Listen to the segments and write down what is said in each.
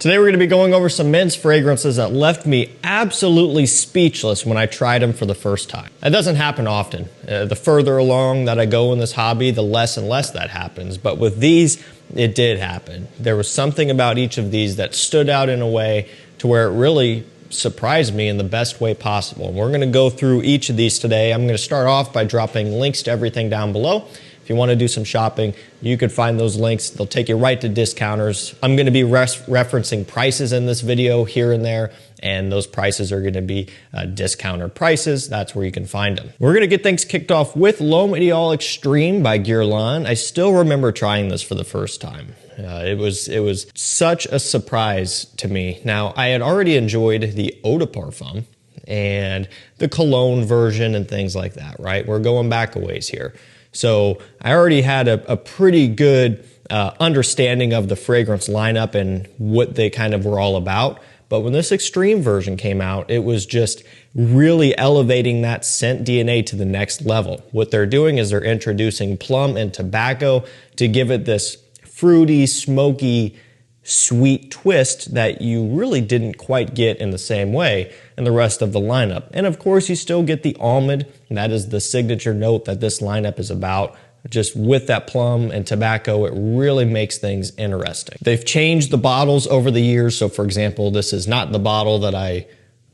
Today we're going to be going over some men's fragrances that left me absolutely speechless when I tried them for the first time. That doesn't happen often. The further along that I go in this hobby, the less and less that happens. But with these, it did happen. There was something about each of these that stood out in a way to where it really surprised me in the best way possible. And we're going to go through each of these today. I'm going to start off by dropping links to everything down below. If you want to do some shopping, you could find those links. They'll take you right to discounters. I'm going to be referencing prices in this video here and there, and those prices are going to be discounter prices. That's where you can find them. We're going to get things kicked off with L'Homme Ideal Extreme by Guerlain. I still remember trying this for the first time. It was such a surprise to me. Now, I had already enjoyed the Eau de Parfum and the cologne version and things like that, right? We're going back a ways here. So I already had a pretty good understanding of the fragrance lineup and what they kind of were all about. But when this extreme version came out, it was just really elevating that scent DNA to the next level. What they're doing is they're introducing plum and tobacco to give it this fruity, smoky, sweet twist that you really didn't quite get in the same way in the rest of the lineup. And of course, you still get the almond, and that is the signature note that this lineup is about. Just with that plum and tobacco, it really makes things interesting. They've changed the bottles over the years. So for example, this is not the bottle that I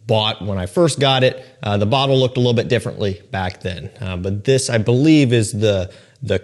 bought when I first got it. The bottle looked a little bit differently back then. But this, I believe, is the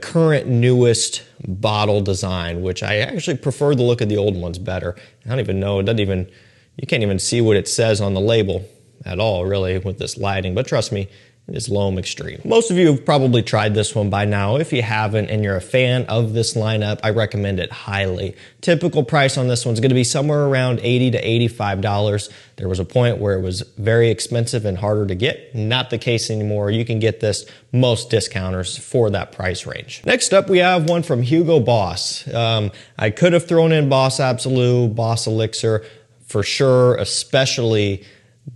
current newest bottle design, which I actually prefer the look of the old ones better. I don't even know, you can't even see what it says on the label at all, really, with this lighting. But trust me, it is L'Homme Extreme. Most of you have probably tried this one by now. If you haven't and you're a fan of this lineup, I recommend it highly. Typical price on this one's going to be somewhere around $80 to $85. There was a point where it was very expensive and harder to get. Not the case anymore. You can get this most discounters for that price range. Next up, we have one from Hugo Boss. I could have thrown in Boss Absolute, Boss Elixir for sure, especially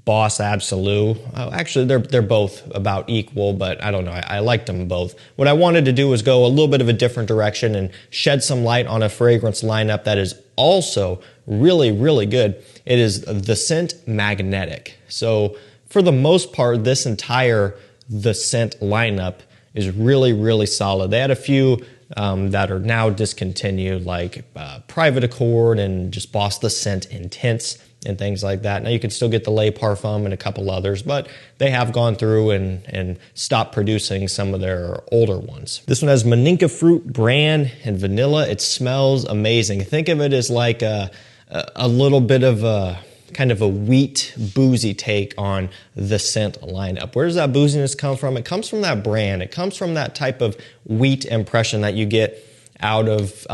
Boss Absolute. Actually, they're both about equal, but I don't know. I liked them both. What I wanted to do was go a little bit of a different direction and shed some light on a fragrance lineup that is also really, really good. It is the scent Magnetic. So for the most part, this entire The Scent lineup is really, really solid. They had a few that are now discontinued, like Private Accord and just Boss The Scent Intense and things like that. Now you can still get the Le Parfum and a couple others, but they have gone through and stopped producing some of their older ones. This one has Maninka fruit, bran, and vanilla. It smells amazing. Think of it as like a little bit of a kind of a wheat boozy take on the scent lineup. Where does that booziness come from? It comes from that bran. It comes from that type of wheat impression that you get out of,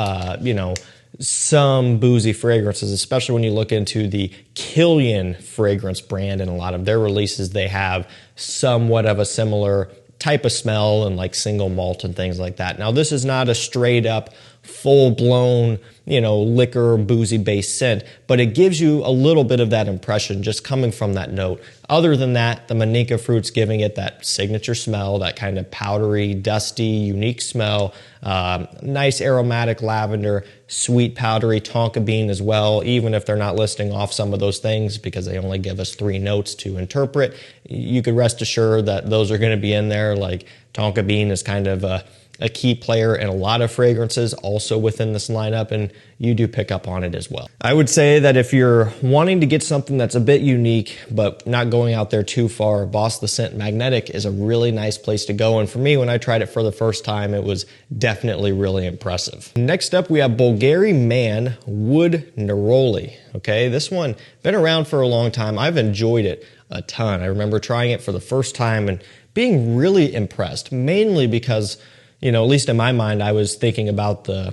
some boozy fragrances, especially when you look into the Kilian fragrance brand. And a lot of their releases, they have somewhat of a similar type of smell and like single malt and things like that. Now, this is not a straight up full-blown, liquor, boozy-based scent, but it gives you a little bit of that impression just coming from that note. Other than that, the Maninka fruit's giving it that signature smell, that kind of powdery, dusty, unique smell, nice aromatic lavender, sweet powdery tonka bean as well, even if they're not listing off some of those things because they only give us 3 notes to interpret. You could rest assured that those are going to be in there. Like tonka bean is kind of a key player in a lot of fragrances also within this lineup, and you do pick up on it as well. I would say that if you're wanting to get something that's a bit unique but not going out there too far, Boss The Scent Magnetic is a really nice place to go, and for me, when I tried it for the first time, it was definitely really impressive. Next up, we have Bvlgari Man Wood Neroli. Okay, this one been around for a long time. I've enjoyed it a ton. I remember trying it for the first time and being really impressed, mainly because at least in my mind, I was thinking about the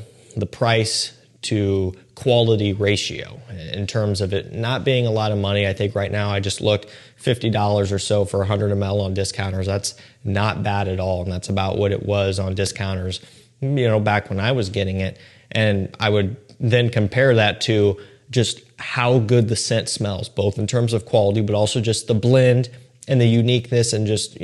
price to quality ratio in terms of it not being a lot of money. I think right now I just looked $50 or so for 100 ml on discounters. That's not bad at all. And that's about what it was on discounters, back when I was getting it. And I would then compare that to just how good the scent smells, both in terms of quality, but also just the blend and the uniqueness and just,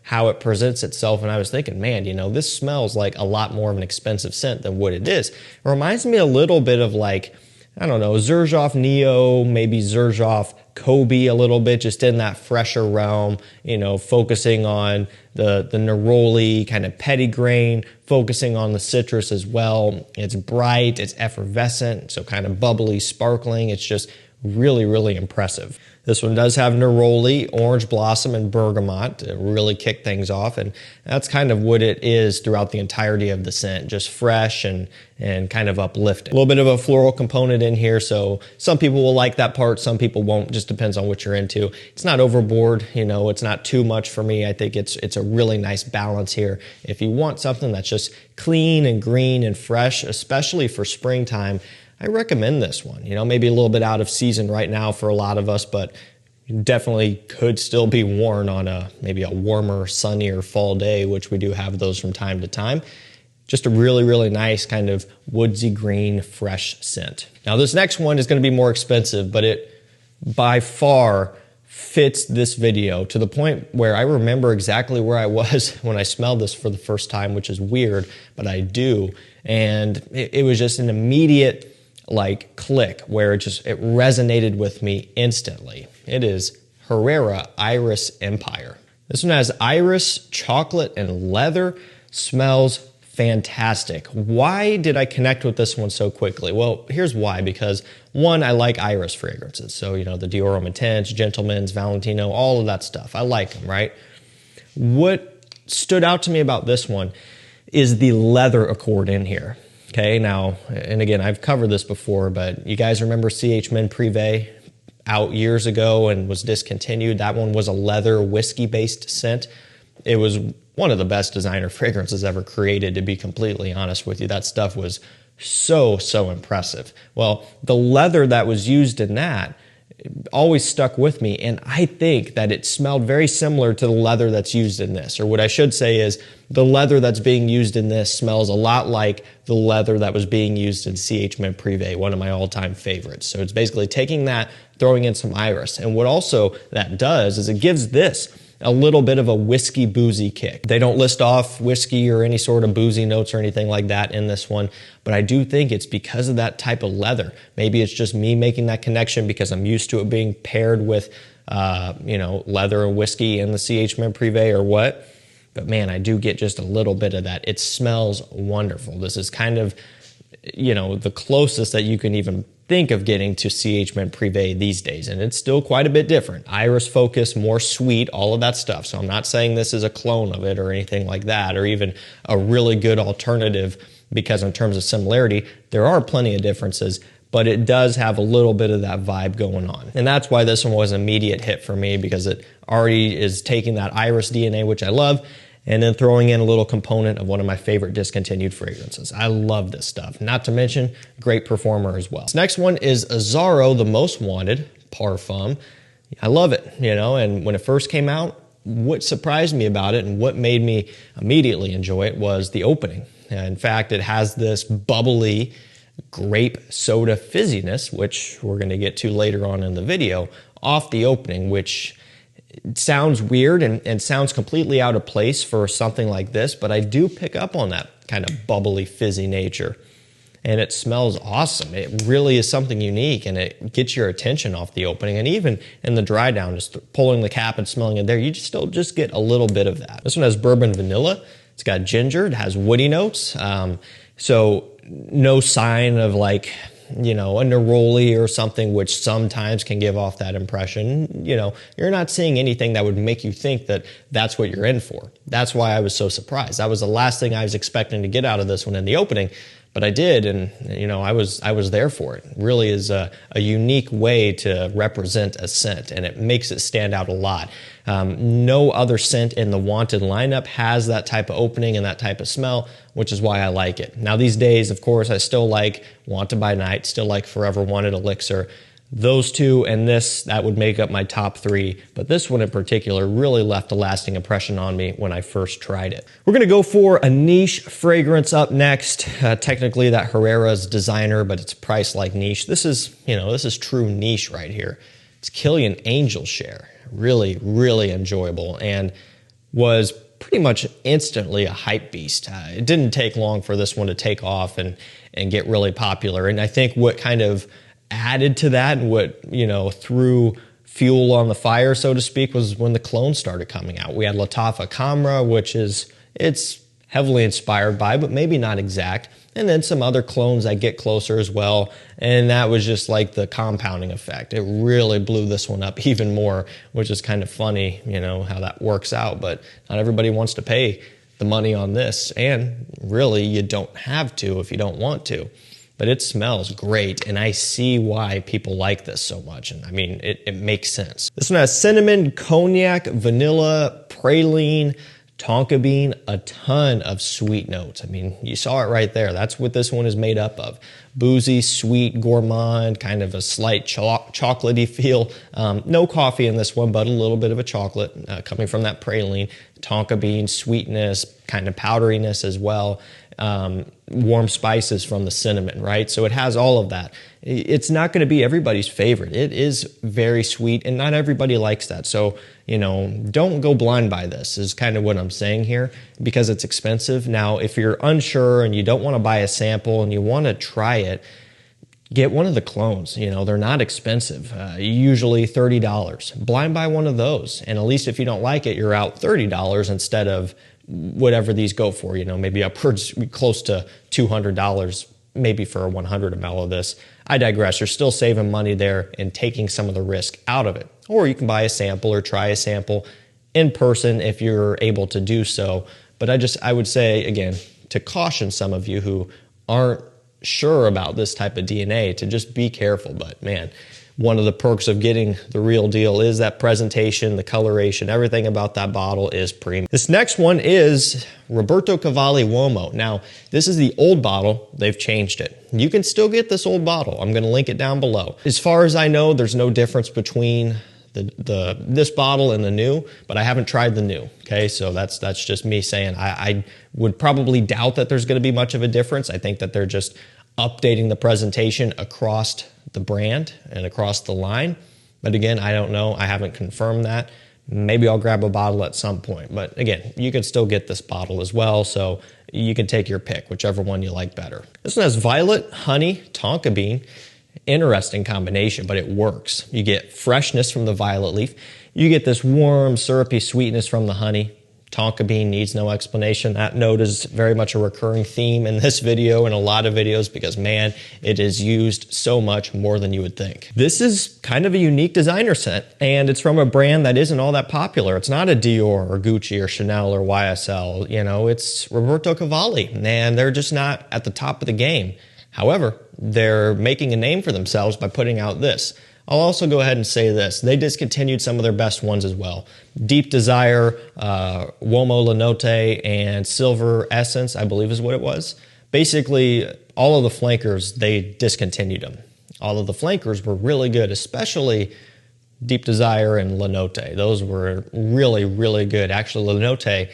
how it presents itself. And I was thinking, man, this smells like a lot more of an expensive scent than what it is. It reminds me a little bit of like I don't know, Xerjoff Neo, maybe Xerjoff Kobe a little bit, just in that fresher realm, you know, focusing on the Neroli kind of petitgrain, focusing on the citrus as well. It's bright, it's effervescent, so kind of bubbly, sparkling. It's just really, really impressive. This one does have Neroli, orange blossom, and bergamot to really kick things off, and that's kind of what it is throughout the entirety of the scent, just fresh and kind of uplifting. A little bit of a floral component in here, so some people will like that part, some people won't, just depends on what you're into. It's not overboard, you know, it's not too much for me. I think it's a really nice balance here. If you want something that's just clean and green and fresh, especially for springtime, I recommend this one. You know, maybe a little bit out of season right now for a lot of us, but definitely could still be worn on maybe a warmer, sunnier fall day, which we do have those from time to time. Just a really, really nice kind of woodsy green, fresh scent. Now this next one is going to be more expensive, but it by far fits this video to the point where I remember exactly where I was when I smelled this for the first time, which is weird, but I do. And it was just an immediate like click where it resonated with me instantly. It is Herrera Iris Empire. This one has iris, chocolate, and leather. Smells fantastic. Why did I connect with this one so quickly? Well, here's why. Because one, I like iris fragrances. So, you know, the Dior Homme Intense, Gentleman's, Valentino, all of that stuff. I like them, right? What stood out to me about this one is the leather accord in here. Okay, now, and again, I've covered this before, but you guys remember CH Men Privé out years ago and was discontinued? That one was a leather whiskey-based scent. It was one of the best designer fragrances ever created, to be completely honest with you. That stuff was so impressive. Well, the leather that was used in that always stuck with me, and I think that it smelled very similar to the leather that's used in this. Or what I should say is the leather that's being used in this smells a lot like the leather that was being used in CH Men Privé, one of my all-time favorites. So it's basically taking that, throwing in some iris. And what also that does is it gives this a little bit of a whiskey boozy kick. They don't list off whiskey or any sort of boozy notes or anything like that in this one, but I do think it's because of that type of leather. Maybe it's just me making that connection because I'm used to it being paired with, you know, leather and whiskey in the CH Men Privé or what. But man, I do get just a little bit of that. It smells wonderful. This is kind of, you know, the closest that you can even think of getting to CH Men Privé these days, and it's still quite a bit different. Iris focus, more sweet, all of that stuff. So I'm not saying this is a clone of it or anything like that, or even a really good alternative, because in terms of similarity, there are plenty of differences, but it does have a little bit of that vibe going on. And that's why this one was an immediate hit for me, because it already is taking that iris DNA, which I love, and then throwing in a little component of one of my favorite discontinued fragrances. I love this stuff. Not to mention, great performer as well. This next one is Azzaro, the Most Wanted Parfum. I love it, you know, and when it first came out, what surprised me about it and what made me immediately enjoy it was the opening. In fact, it has this bubbly grape soda fizziness, which we're gonna get to later on in the video, off the opening, which sounds weird and sounds completely out of place for something like this, but I do pick up on that kind of bubbly, fizzy nature. And it smells awesome. It really is something unique, and it gets your attention off the opening. And even in the dry down, just pulling the cap and smelling it there, you still just get a little bit of that. This one has bourbon vanilla. It's got ginger. It has woody notes. So no sign of like, you know, a Neroli or something, which sometimes can give off that impression. You know, you're not seeing anything that would make you think that that's what you're in for. That's why I was so surprised. That was the last thing I was expecting to get out of this one in the opening, but I did, and you know, I was there for it. It really is a unique way to represent a scent, and it makes it stand out a lot. No other scent in the Wanted lineup has that type of opening and that type of smell, which is why I like it. Now these days, of course, I still like Wanted by Night, still like Forever Wanted Elixir. Those two and this, that would make up my top three, but this one in particular really left a lasting impression on me when I first tried it. We're gonna go for a niche fragrance up next. Technically that Herrera's designer, but it's priced like niche. This is, you know, this is true niche right here. It's Kilian Angel Share. Really, really enjoyable, and was pretty much instantly a hype beast. It didn't take long for this one to take off and get really popular, and I think what kind of added to that and what, threw fuel on the fire, so to speak, was when the clones started coming out. We had Lattafa Camera, which it's heavily inspired by, but maybe not exact. And then some other clones that get closer as well. And that was just like the compounding effect. It really blew this one up even more, which is kind of funny, how that works out. But not everybody wants to pay the money on this. And really, you don't have to if you don't want to. But it smells great, and I see why people like this so much. And I mean, it makes sense. This one has cinnamon, cognac, vanilla, praline, tonka bean, a ton of sweet notes. I mean, you saw it right there. That's what this one is made up of. Boozy, sweet, gourmand, kind of a slight chocolatey feel. No coffee in this one, but a little bit of a chocolate coming from that praline. Tonka bean, sweetness, kind of powderiness as well. Warm spices from the cinnamon, right? So it has all of that. It's not going to be everybody's favorite. It is very sweet, and not everybody likes that. So, don't go blind by this is kind of what I'm saying here, because it's expensive. Now, if you're unsure and you don't want to buy a sample and you want to try it, get one of the clones. They're not expensive, usually $30. Blind buy one of those, and at least if you don't like it, you're out $30 instead of whatever these go for, maybe upwards close to $200, maybe for a 100 ml of this. I digress. You're still saving money there and taking some of the risk out of it. Or you can buy a sample or try a sample in person if you're able to do so. But I would say, again, to caution some of you who aren't sure about this type of DNA, to just be careful. But man, one of the perks of getting the real deal is that presentation, the coloration, everything about that bottle is premium. This next one is Roberto Cavalli Uomo. Now, this is the old bottle. They've changed it. You can still get this old bottle. I'm going to link it down below. As far as I know, there's no difference between this bottle and the new, but I haven't tried the new. Okay, so that's just me saying I would probably doubt that there's going to be much of a difference. I think that they're just updating the presentation across the brand and across the line. But again, I don't know. I haven't confirmed that. Maybe I'll grab a bottle at some point. But again, you can still get this bottle as well. So you can take your pick, whichever one you like better. This one has violet, honey, tonka bean. Interesting combination, but it works. You get freshness from the violet leaf. You get this warm, syrupy sweetness from the honey. Tonka bean needs no explanation. That note is very much a recurring theme in this video and a lot of videos because, man, it is used so much more than you would think. This is kind of a unique designer scent, and it's from a brand that isn't all that popular. It's not a Dior or Gucci or Chanel or YSL. It's Roberto Cavalli, and they're just not at the top of the game. However, they're making a name for themselves by putting out this. I'll also go ahead and say this. They discontinued some of their best ones as well. Deep Desire, Uomo La Notte, and Silver Essence, I believe is what it was. Basically, all of the flankers, they discontinued them. All of the flankers were really good, especially Deep Desire and La Notte. Those were really, really good. Actually, La Notte,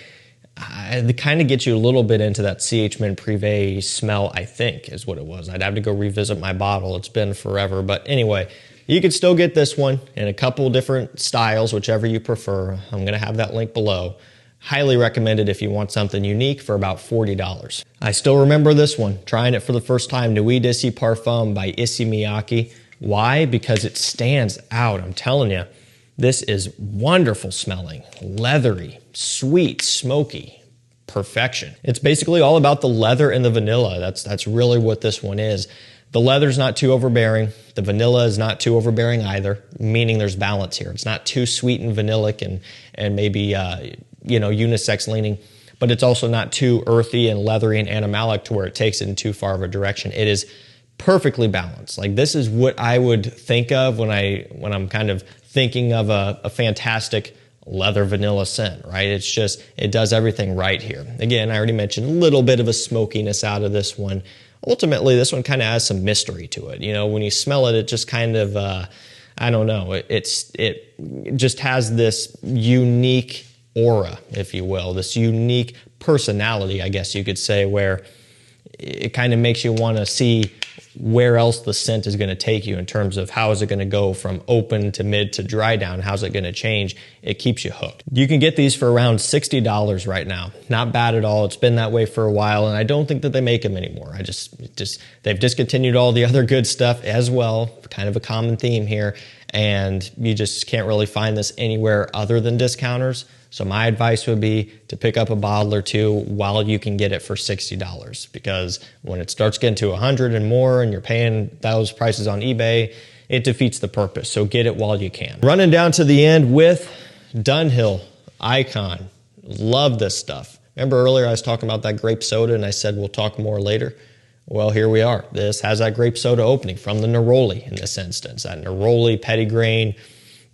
they kind of get you a little bit into that CH Mint Privé smell, I think, is what it was. I'd have to go revisit my bottle. It's been forever. But anyway, you can still get this one in a couple different styles, whichever you prefer. I'm going to have that link below. Highly recommended if you want something unique for about $40. I still remember this one, trying it for the first time, Nuit Issey Parfum by Issey Miyake. Why? Because it stands out. I'm telling you, this is wonderful smelling, leathery, sweet, smoky, perfection. It's basically all about the leather and the vanilla. That's really what this one is. The leather's not too overbearing. The vanilla is not too overbearing either, meaning there's balance here. It's not too sweet and vanillic and maybe unisex leaning, but it's also not too earthy and leathery and animalic to where it takes it in too far of a direction. It is perfectly balanced. Like, this is what I would think of when I'm kind of thinking of a fantastic leather vanilla scent, right? It's just, it does everything right here. Again, I already mentioned a little bit of a smokiness out of this one. Ultimately, this one kind of has some mystery to it. When you smell it, it just kind of, I don't know, it just has this unique aura, if you will, this unique personality, I guess you could say, where it kind of makes you want to see where else the scent is going to take you in terms of how is it going to go from open to mid to dry down, how's it going to change. It keeps you hooked. You can get these for around $60 right now. Not bad at all. It's been that way for a while, and I don't think that they make them anymore. They've discontinued all the other good stuff as well, kind of a common theme here, and you just can't really find this anywhere other than discounters. So my advice would be to pick up a bottle or two while you can get it for $60, because when it starts getting to 100 and more and you're paying those prices on eBay, it defeats the purpose. So get it while you can. Running down to the end with Dunhill Icon. Love this stuff. Remember earlier I was talking about that grape soda and I said we'll talk more later? Well, here we are. This has that grape soda opening from the Neroli in this instance. That Neroli petitgrain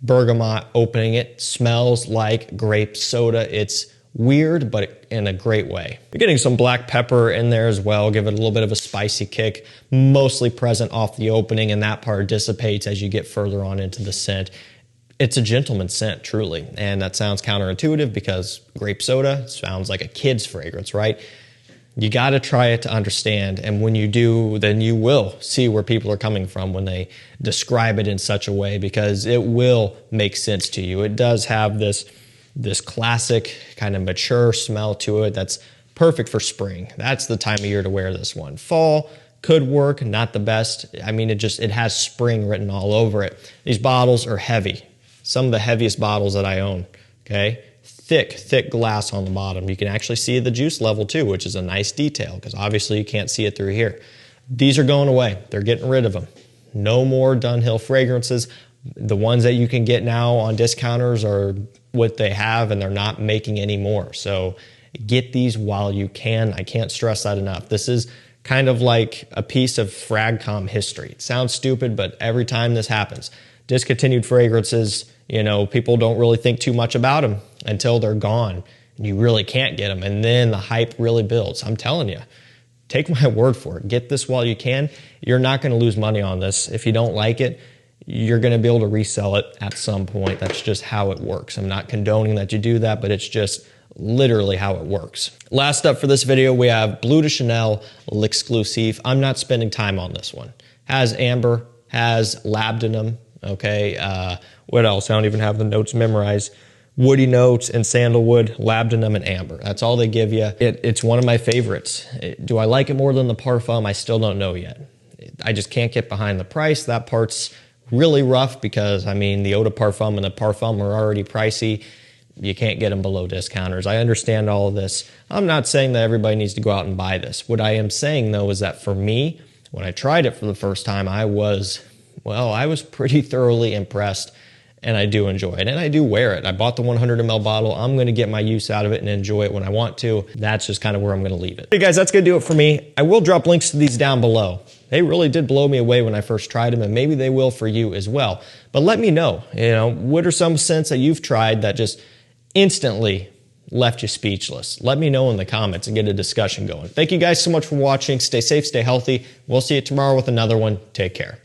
bergamot opening. It smells like grape soda. It's weird, but in a great way. You're getting some black pepper in there as well. Give it a little bit of a spicy kick, mostly present off the opening, and that part dissipates as you get further on into the scent. It's a gentleman's scent, truly. And that sounds counterintuitive because grape soda sounds like a kid's fragrance, right? You got to try it to understand, and when you do, then you will see where people are coming from when they describe it in such a way, because it will make sense to you. It does have this classic kind of mature smell to it that's perfect for spring. That's the time of year to wear this one. Fall could work, not the best. I mean, it has spring written all over it. These bottles are heavy. Some of the heaviest bottles that I own, okay? Thick glass on the bottom. You can actually see the juice level too, which is a nice detail because obviously you can't see it through here. These are going away. They're getting rid of them. No more Dunhill fragrances. The ones that you can get now on discounters are what they have, and they're not making any more. So get these while you can. I can't stress that enough. This is kind of like a piece of FragCom history. It sounds stupid, but every time this happens, discontinued fragrances, you know, people don't really think too much about them until they're gone. You really can't get them, and then the hype really builds. I'm telling you, take my word for it. Get this while you can. You're not going to lose money on this. If you don't like it, you're going to be able to resell it at some point. That's just how it works. I'm not condoning that you do that, but it's just literally how it works. Last up for this video, we have Bleu de Chanel L'Exclusive. I'm not spending time on this one. Has amber, has labdanum, okay? What else? I don't even have the notes memorized. Woody notes and sandalwood, labdanum, and amber. That's all they give you. It's one of my favorites. Do I like it more than the Parfum? I still don't know yet. I just can't get behind the price. That part's really rough because, I mean, the Eau de Parfum and the Parfum are already pricey. You can't get them below discounters. I understand all of this. I'm not saying that everybody needs to go out and buy this. What I am saying, though, is that for me, when I tried it for the first time, I was pretty thoroughly impressed. And I do enjoy it, and I do wear it. I bought the 100 ml bottle. I'm gonna get my use out of it and enjoy it when I want to. That's just kind of where I'm gonna leave it. Hey guys, that's gonna do it for me. I will drop links to these down below. They really did blow me away when I first tried them, and maybe they will for you as well. But let me know, what are some scents that you've tried that just instantly left you speechless? Let me know in the comments and get a discussion going. Thank you guys so much for watching. Stay safe, stay healthy. We'll see you tomorrow with another one. Take care.